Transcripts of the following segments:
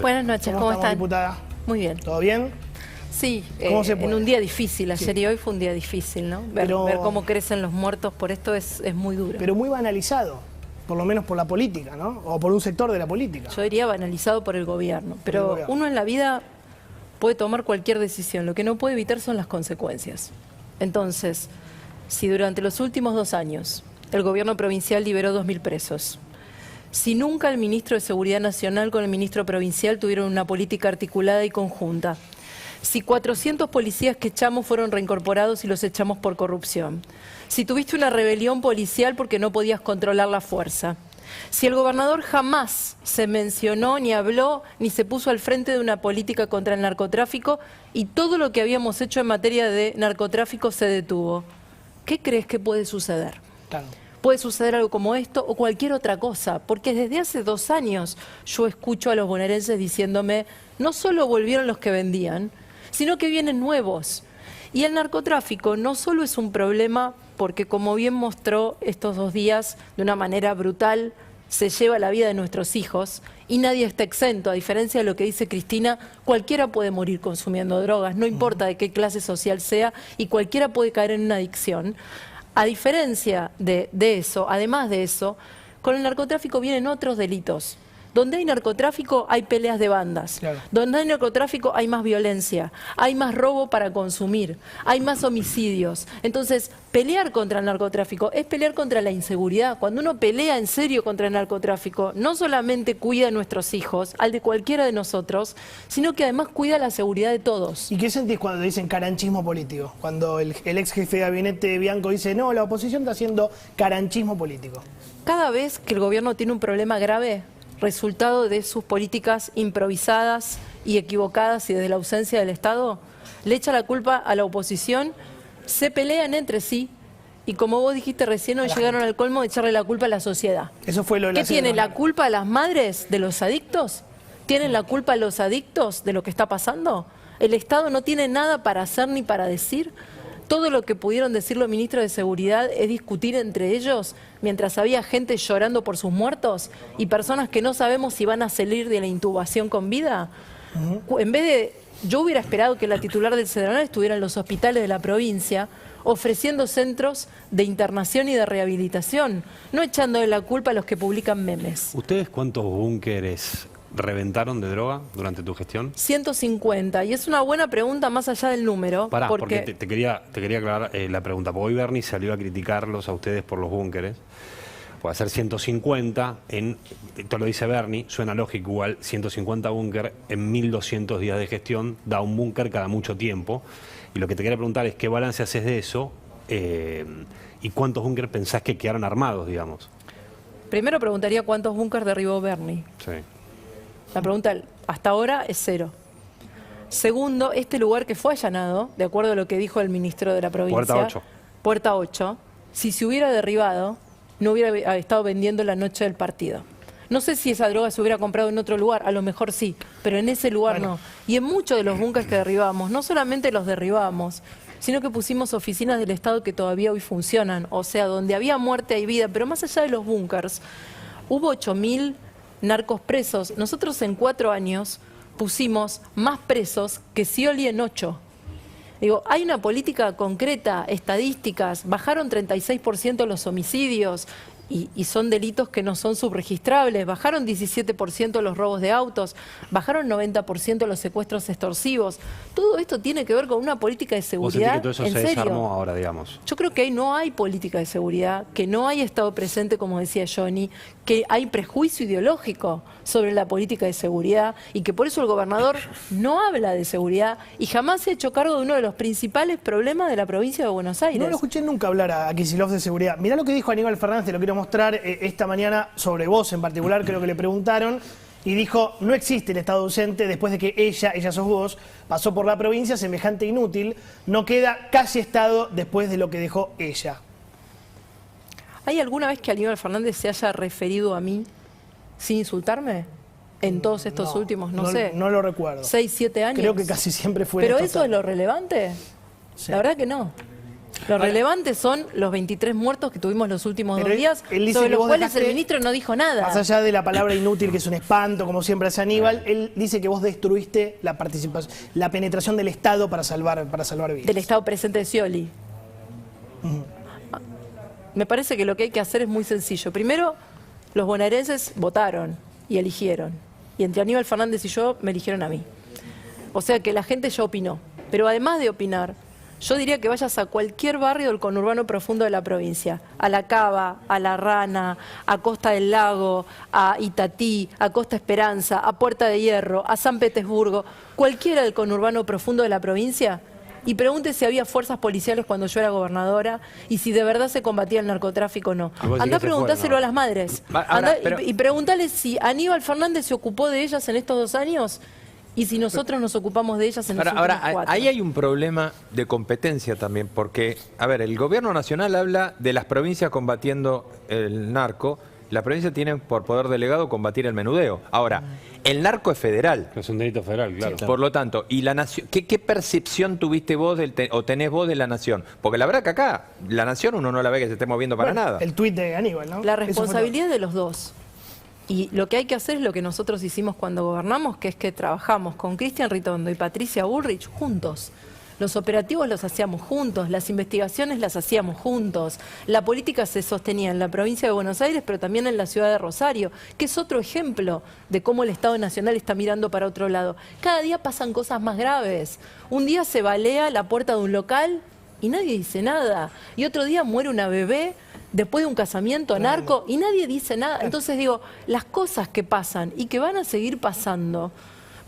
Buenas noches, ¿cómo están? Diputada? Muy bien. ¿Todo bien? Sí, ¿Cómo se puede? en un día difícil, ayer Sí. y hoy fue un día difícil, ¿no? Ver cómo crecen los muertos por esto es muy duro. Pero muy banalizado, por lo menos por la política, ¿no? O por un sector de la política. Yo diría banalizado por el gobierno, pero gobierno. uno en la vida puede tomar cualquier decisión, lo que no puede evitar son las consecuencias. Entonces, si durante los últimos 2 años el gobierno provincial liberó 2.000 presos, si nunca el ministro de Seguridad Nacional con el ministro provincial tuvieron una política articulada y conjunta, si 400 policías que echamos fueron reincorporados y los echamos por corrupción, si tuviste una rebelión policial porque no podías controlar la fuerza, si el gobernador jamás se mencionó, ni habló, ni se puso al frente de una política contra el narcotráfico y todo lo que habíamos hecho en materia de narcotráfico se detuvo, ¿qué crees que puede suceder? Claro. Puede suceder algo como esto o cualquier otra cosa, porque desde hace 2 años yo escucho a los bonaerenses diciéndome, no solo volvieron los que vendían, sino que vienen nuevos. Y el narcotráfico no solo es un problema porque, como bien mostró estos 2 días, de una manera brutal, se lleva la vida de nuestros hijos y nadie está exento. A diferencia de lo que dice Cristina, cualquiera puede morir consumiendo drogas, no importa de qué clase social sea, y cualquiera puede caer en una adicción. A diferencia de eso, además de eso, con el narcotráfico vienen otros delitos. Donde hay narcotráfico hay peleas de bandas. Claro. Donde hay narcotráfico hay más violencia, hay más robo para consumir, hay más homicidios. Entonces, pelear contra el narcotráfico es pelear contra la inseguridad. Cuando uno pelea en serio contra el narcotráfico, no solamente cuida a nuestros hijos, al de cualquiera de nosotros, sino que además cuida la seguridad de todos. ¿Y qué sentís cuando dicen caranchismo político? Cuando el ex jefe de gabinete Bianco dice, no, la oposición está haciendo caranchismo político. Cada vez que el gobierno tiene un problema grave, resultado de sus políticas improvisadas y equivocadas y desde la ausencia del Estado, le echa la culpa a la oposición, se pelean entre sí y, como vos dijiste recién, hoy llegaron al colmo de echarle la culpa a la sociedad. Eso fue lo de la ¿Qué tiene? semana. ¿La culpa a las madres de los adictos? ¿Tienen la culpa a los adictos de lo que está pasando? ¿El Estado no tiene nada para hacer ni para decir? Todo lo que pudieron decir los ministros de Seguridad es discutir entre ellos mientras había gente llorando por sus muertos y personas que no sabemos si van a salir de la intubación con vida. En vez de, yo hubiera esperado que la titular del Cedronal estuviera en los hospitales de la provincia ofreciendo centros de internación y de rehabilitación, no echándole la culpa a los que publican memes. ¿Ustedes cuántos búnkeres reventaron de droga durante tu gestión? 150, y es una buena pregunta más allá del número. Pará, porque te quería aclarar la pregunta, porque hoy Bernie salió a criticarlos a ustedes por los búnkeres. Puede hacer 150, esto lo dice Bernie, suena lógico igual, 150 búnker en 1200 días de gestión, da un búnker cada mucho tiempo. Y lo que te quería preguntar es qué balance haces de eso y cuántos búnker pensás que quedaron armados, digamos. Primero preguntaría cuántos búnkers derribó Bernie. Sí. La pregunta hasta ahora es 0. Segundo, este lugar que fue allanado, de acuerdo a lo que dijo el ministro de la provincia, Puerta 8. Puerta 8, si se hubiera derribado, no hubiera estado vendiendo la noche del partido. No sé si esa droga se hubiera comprado en otro lugar, a lo mejor sí, pero en ese lugar no. Y en muchos de los búnkers que derribamos, no solamente los derribamos, sino que pusimos oficinas del Estado que todavía hoy funcionan. O sea, donde había muerte hay vida, pero más allá de los búnkers, hubo 8.000 narcos presos. Nosotros en 4 años pusimos más presos que Scioli en 8. Digo, hay una política concreta, estadísticas, bajaron 36% los homicidios y son delitos que no son subregistrables, bajaron 17% los robos de autos, bajaron 90% los secuestros extorsivos. Todo esto tiene que ver con una política de ¿Vos sentís seguridad que todo eso en se serio. desarmó ahora, digamos? Yo creo que ahí no hay política de seguridad, que no hay Estado presente, como decía Johnny, que hay prejuicio ideológico sobre la política de seguridad y que por eso el gobernador no habla de seguridad y jamás se ha hecho cargo de uno de los principales problemas de la provincia de Buenos Aires. No lo escuché nunca hablar a Kicillof de seguridad. Mirá lo que dijo Aníbal Fernández, te lo quiero mostrar esta mañana sobre vos en particular, creo que le preguntaron. Y dijo, no existe el Estado ausente después de que ella sos vos, pasó por la provincia, semejante inútil, no queda casi Estado después de lo que dejó ella. ¿Hay alguna vez que Aníbal Fernández se haya referido a mí sin insultarme? En todos estos últimos, no sé. No lo recuerdo. 6, 7 años. Creo que casi siempre fue. ¿Pero eso es lo relevante? Sí. La verdad que no. Lo relevante son los 23 muertos que tuvimos los últimos Pero 2 días, él dice sobre que los vos cuales el dejaste- ministro no dijo nada. Más allá de la palabra inútil, que es un espanto, como siempre hace Aníbal, él dice que vos destruiste la participación, la penetración del Estado para salvar vidas. Del Estado presente de Scioli. Me parece que lo que hay que hacer es muy sencillo. Primero, los bonaerenses votaron y eligieron. Y entre Aníbal Fernández y yo me eligieron a mí. O sea que la gente ya opinó. Pero además de opinar, yo diría que vayas a cualquier barrio del conurbano profundo de la provincia. A La Cava, a La Rana, a Costa del Lago, a Itatí, a Costa Esperanza, a Puerta de Hierro, a San Petersburgo. Cualquiera del conurbano profundo de la provincia. Y pregunte si había fuerzas policiales cuando yo era gobernadora y si de verdad se combatía el narcotráfico o no. Y vos decís Andá a que se preguntárselo fueron, a las madres. Ahora, Andá pero- y preguntale si Aníbal Fernández se ocupó de ellas en estos 2 años y si nosotros nos ocupamos de ellas en los últimos 4. Ahí hay un problema de competencia también, porque, a ver, el gobierno nacional habla de las provincias combatiendo el narco, las provincias tienen por poder delegado combatir el menudeo. Ahora, el narco es federal. Es un delito federal, claro. Por lo tanto, ¿y la nación? ¿Qué percepción tuviste vos o tenés vos de la nación? Porque la verdad que acá, la nación uno no la ve que se esté moviendo para nada. El tuit de Aníbal, ¿no? La Eso fue responsabilidad de los dos. Y lo que hay que hacer es lo que nosotros hicimos cuando gobernamos, que es que trabajamos con Cristian Ritondo y Patricia Bullrich juntos. Los operativos los hacíamos juntos, las investigaciones las hacíamos juntos. La política se sostenía en la provincia de Buenos Aires, pero también en la ciudad de Rosario, que es otro ejemplo de cómo el Estado Nacional está mirando para otro lado. Cada día pasan cosas más graves. Un día se balea la puerta de un local y nadie dice nada. Y otro día muere una bebé después de un casamiento narco y nadie dice nada. Entonces digo, las cosas que pasan y que van a seguir pasando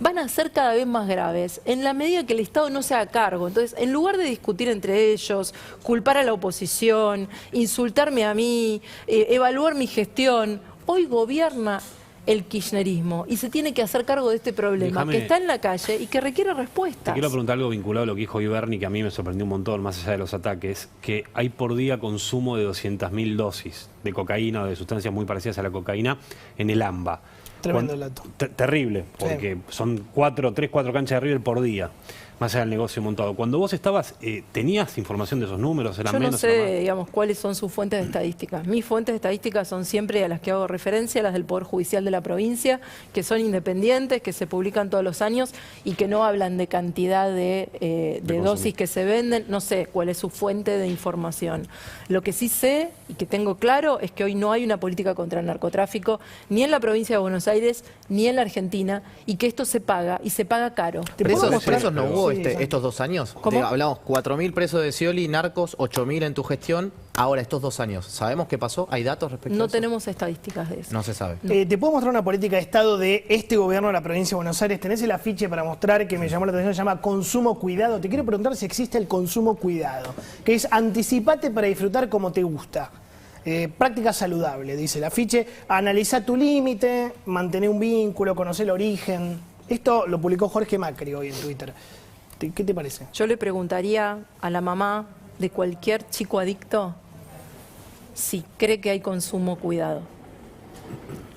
van a ser cada vez más graves en la medida que el Estado no se haga cargo. Entonces, en lugar de discutir entre ellos, culpar a la oposición, insultarme a mí, evaluar mi gestión, hoy gobierna el kirchnerismo y se tiene que hacer cargo de este problema Déjame- que está en la calle y que requiere Te respuestas. quiero preguntar algo vinculado a lo que dijo Berni, que a mí me sorprendió un montón, más allá de los ataques, que hay por día consumo de 200.000 dosis de cocaína o de sustancias muy parecidas a la cocaína en el AMBA. Tremendo el dato. Terrible, porque son 3, 4 canchas de River por día, más allá del negocio montado. Cuando vos estabas, ¿tenías información de esos números? ¿Eran Yo no menos? ¿Eran sé, más? digamos, cuáles son sus fuentes de estadísticas. Mis fuentes de estadísticas son siempre a las que hago referencia, las del Poder Judicial de la provincia, que son independientes, que se publican todos los años y que no hablan de cantidad de dosis que se venden. No sé cuál es su fuente de información. Lo que sí sé y que tengo claro es que hoy no hay una política contra el narcotráfico, ni en la provincia de Buenos Aires, ni en la Argentina, y que esto se paga, y se paga caro. ¿Te puedo ¿Presos, mostrar? presos no hubo Sí, exacto. estos 2 años? ¿Cómo? Hablamos 4.000 presos de Scioli, narcos, 8.000 en tu gestión. Ahora, estos 2 años, ¿sabemos qué pasó? ¿Hay datos respecto a No eso? tenemos estadísticas de eso. No se sabe. Te puedo mostrar una política de Estado de este gobierno de la provincia de Buenos Aires. Tenés el afiche para mostrar que me llamó la atención, se llama Consumo Cuidado. Te quiero preguntar si existe el consumo cuidado, que es anticipate para disfrutar como te gusta. Práctica saludable, dice el afiche. Analiza tu límite, mantener un vínculo, conocer el origen. Esto lo publicó Jorge Macri hoy en Twitter. ¿Qué te parece? Yo le preguntaría a la mamá de cualquier chico adicto si cree que hay consumo cuidado.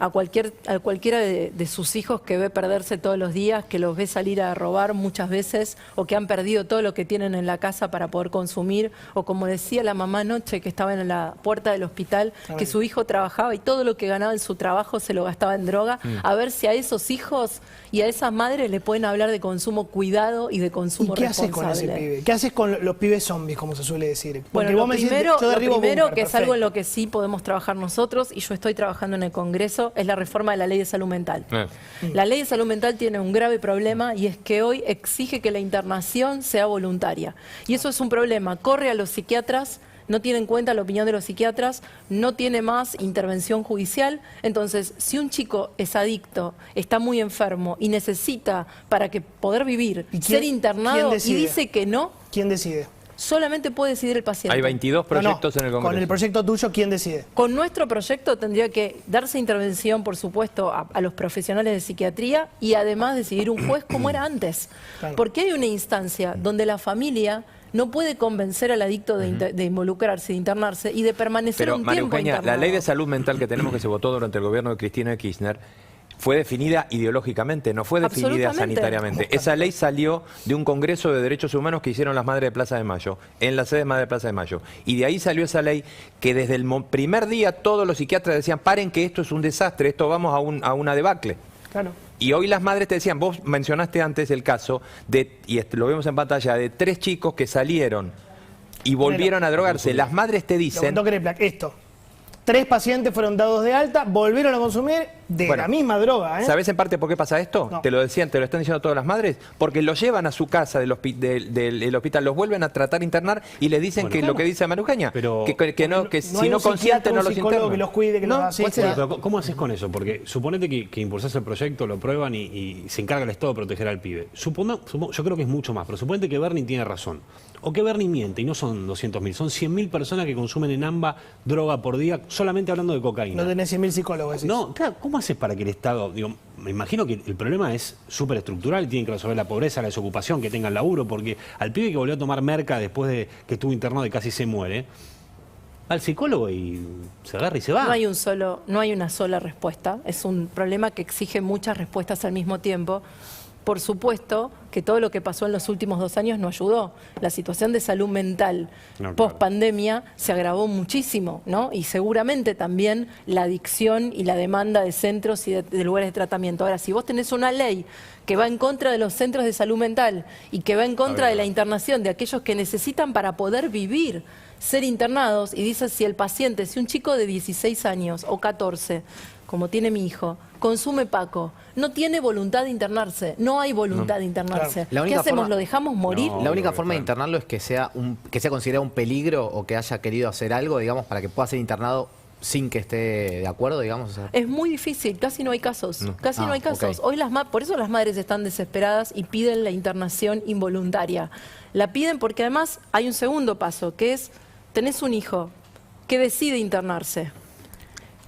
A cualquiera de sus hijos que ve perderse todos los días, que los ve salir a robar muchas veces, o que han perdido todo lo que tienen en la casa para poder consumir, o como decía la mamá anoche que estaba en la puerta del hospital, que su hijo trabajaba y todo lo que ganaba en su trabajo se lo gastaba en droga, a ver si a esos hijos y a esas madres le pueden hablar de consumo cuidado y de ¿Y consumo qué haces con responsable. ese pibe? ¿Qué haces con los pibes zombies, como se suele decir? Bueno, Porque lo vos me decís, primero, yo derribo búnker, que es algo en perfecto. lo que sí podemos trabajar nosotros, y yo estoy trabajando en el Congreso, es la reforma de la Ley de Salud Mental. La Ley de Salud Mental tiene un grave problema, y es que hoy exige que la internación sea voluntaria. Y eso es un problema. Corre a los psiquiatras, no tiene en cuenta la opinión de los psiquiatras, no tiene más intervención judicial. Entonces, si un chico es adicto, está muy enfermo y necesita para que poder vivir, ¿Y quién- ser quién internado, y decide? dice que no, ¿Quién decide? solamente puede decidir el paciente. Hay 22 No, no, proyectos en el Congreso. Con el proyecto tuyo, ¿quién decide? Con nuestro proyecto tendría que darse intervención, por supuesto, a los profesionales de psiquiatría y además decidir un juez como era antes. Claro. Porque hay una instancia donde la familia no puede convencer al adicto de involucrarse, de internarse y de permanecer Pero, un María tiempo Eugenia, la internado. ley de salud mental que tenemos que se votó durante el gobierno de Cristina Kirchner fue definida ideológicamente, no fue definida Absolutamente. sanitariamente. Esa ley salió de un Congreso de Derechos Humanos que hicieron las Madres de Plaza de Mayo, en la sede de Madres de Plaza de Mayo. Y de ahí salió esa ley que desde el primer día todos los psiquiatras decían, paren que esto es un desastre, esto vamos a una debacle. Claro. Y hoy las madres te decían, vos mencionaste antes el caso, y lo vemos en pantalla, de 3 chicos que salieron y volvieron a drogarse. Las madres te Lo dicen... contó Kreplak, esto. 3 pacientes fueron dados de alta, volvieron a consumir de Bueno, la misma droga. ¿Sabes en parte por qué pasa esto? No. Te lo decían, te lo están diciendo todas las madres. Porque los llevan a su casa del hospital, los vuelven a tratar de internar y les dicen que lo que dice Manu Eugenia, Pero- que No si hay no un consienten psiquiatra, no un los psicólogo internan. que los cuide, que los asista. Pero ¿cómo haces con eso? Porque suponete que impulsás el proyecto, lo prueban y se encarga el Estado de proteger al pibe. Yo creo que es mucho más, pero suponete que Bernie tiene razón. O que Bernie miente y no son 200.000, son 100.000 personas que consumen en AMBA droga por día, solamente hablando de cocaína. No tenés 100.000 psicólogos. decís. No, claro, ¿cómo haces para que el Estado, me imagino que el problema es súper estructural, tienen que resolver la pobreza, la desocupación, que tengan laburo, porque al pibe que volvió a tomar merca después de que estuvo internado y casi se muere, va al psicólogo y se agarra y se va. No hay una sola respuesta. Es un problema que exige muchas respuestas al mismo tiempo. Por supuesto que todo lo que pasó en los últimos 2 años no ayudó. La situación de salud mental No, claro. post pandemia se agravó muchísimo, ¿no? Y seguramente también la adicción y la demanda de centros y de lugares de tratamiento. Ahora, si vos tenés una ley que va en contra de los centros de salud mental y que va en contra de la internación de aquellos que necesitan para poder vivir, ser internados, y dice si el paciente, si un chico de 16 años o 14, como tiene mi hijo, consume Paco, no tiene voluntad de internarse, no hay voluntad de internarse. Claro. La ¿Qué única hacemos? forma- ¿Lo dejamos morir? No. La única Obvio, forma de claro. internarlo es que sea considerado un peligro o que haya querido hacer algo, digamos, para que pueda ser internado sin que esté de acuerdo, digamos. O sea, Es muy difícil, casi no hay casos, casi no hay casos. ok. Hoy por eso las madres están desesperadas y piden la internación involuntaria. La piden porque además hay un segundo paso, que es, tenés un hijo que decide internarse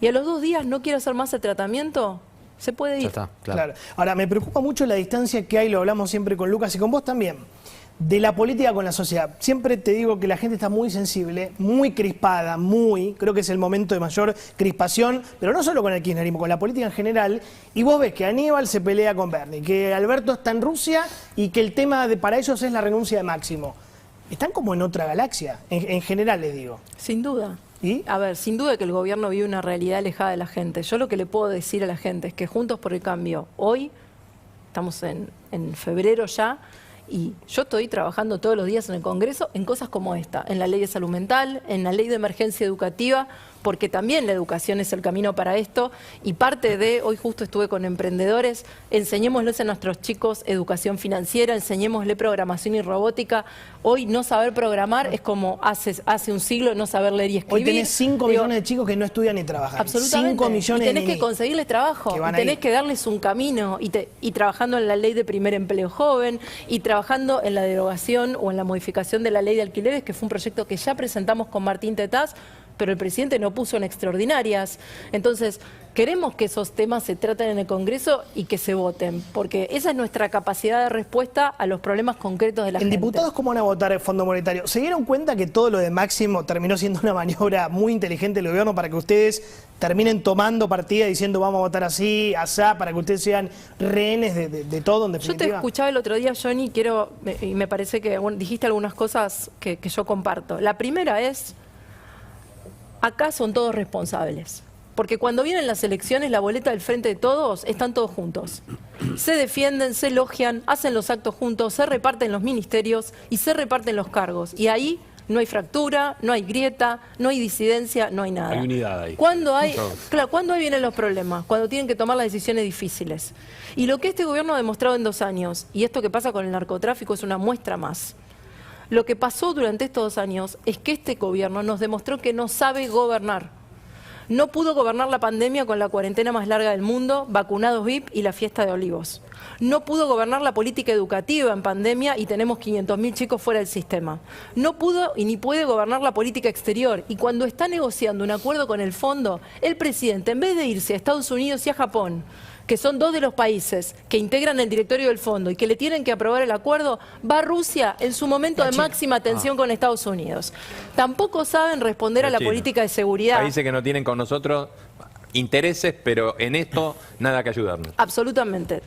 y a los 2 días no quiere hacer más el tratamiento, se puede ir. ya está, claro. Claro. Ahora, me preocupa mucho la distancia que hay, lo hablamos siempre con Lucas y con vos también, de la política con la sociedad. Siempre te digo que la gente está muy sensible, muy crispada, creo que es el momento de mayor crispación, pero no solo con el kirchnerismo, con la política en general. Y vos ves que Aníbal se pelea con Bernie, que Alberto está en Rusia y que el tema para ellos es la renuncia de Máximo. Están como en otra galaxia, en general les digo. Sin duda. ¿Y? A ver, sin duda que el gobierno vive una realidad alejada de la gente. Yo lo que le puedo decir a la gente es que Juntos por el Cambio, hoy, estamos en febrero ya, y yo estoy trabajando todos los días en el Congreso en cosas como esta, en la ley de salud mental, en la ley de emergencia educativa, porque también la educación es el camino para esto, y parte de, hoy justo estuve con emprendedores, enseñémosles a nuestros chicos educación financiera, enseñémosle programación y robótica. Hoy no saber programar es como hace un siglo no saber leer y escribir. Hoy tenés 5 Digo, millones de chicos que no estudian ni trabajan. absolutamente. 5 millones y tenés de que ninis. conseguirles trabajo, que y van tenés ahí. que darles un camino, y trabajando en la ley de primer empleo joven, y trabajando en la derogación o en la modificación de la ley de alquileres, que fue un proyecto que ya presentamos con Martín Tetaz, pero el presidente no puso en extraordinarias. Entonces, queremos que esos temas se traten en el Congreso y que se voten, porque esa es nuestra capacidad de respuesta a los problemas concretos de la ¿En gente. diputados cómo van a votar el Fondo Monetario? ¿Se dieron cuenta que todo lo de Máximo terminó siendo una maniobra muy inteligente del gobierno para que ustedes terminen tomando partida diciendo vamos a votar así, asá, para que ustedes sean rehenes de todo en Yo te definitiva? escuchaba el otro día, Johnny, y me parece que dijiste algunas cosas que yo comparto. La primera es, acá son todos responsables. Porque cuando vienen las elecciones, la boleta del frente de todos, están todos juntos. Se defienden, se elogian, hacen los actos juntos, se reparten los ministerios y se reparten los cargos. Y ahí no hay fractura, no hay grieta, no hay disidencia, no hay nada. Hay unidad ahí. ¿Cuándo ahí vienen los problemas? Cuando tienen que tomar las decisiones difíciles. Y lo que este gobierno ha demostrado en 2 años, y esto que pasa con el narcotráfico es una muestra más. Lo que pasó durante estos 2 años es que este gobierno nos demostró que no sabe gobernar. No pudo gobernar la pandemia con la cuarentena más larga del mundo, vacunados VIP y la fiesta de olivos. No pudo gobernar la política educativa en pandemia y tenemos 500.000 chicos fuera del sistema. No pudo y ni puede gobernar la política exterior. Y cuando está negociando un acuerdo con el fondo, el presidente, en vez de irse a Estados Unidos y a Japón, que son 2 de los países que integran el directorio del fondo y que le tienen que aprobar el acuerdo, va a Rusia en su momento de máxima tensión con Estados Unidos. Tampoco saben responder a la China. política de seguridad. Países que no tienen con nosotros intereses, pero en esto nada que ayudarnos. Absolutamente.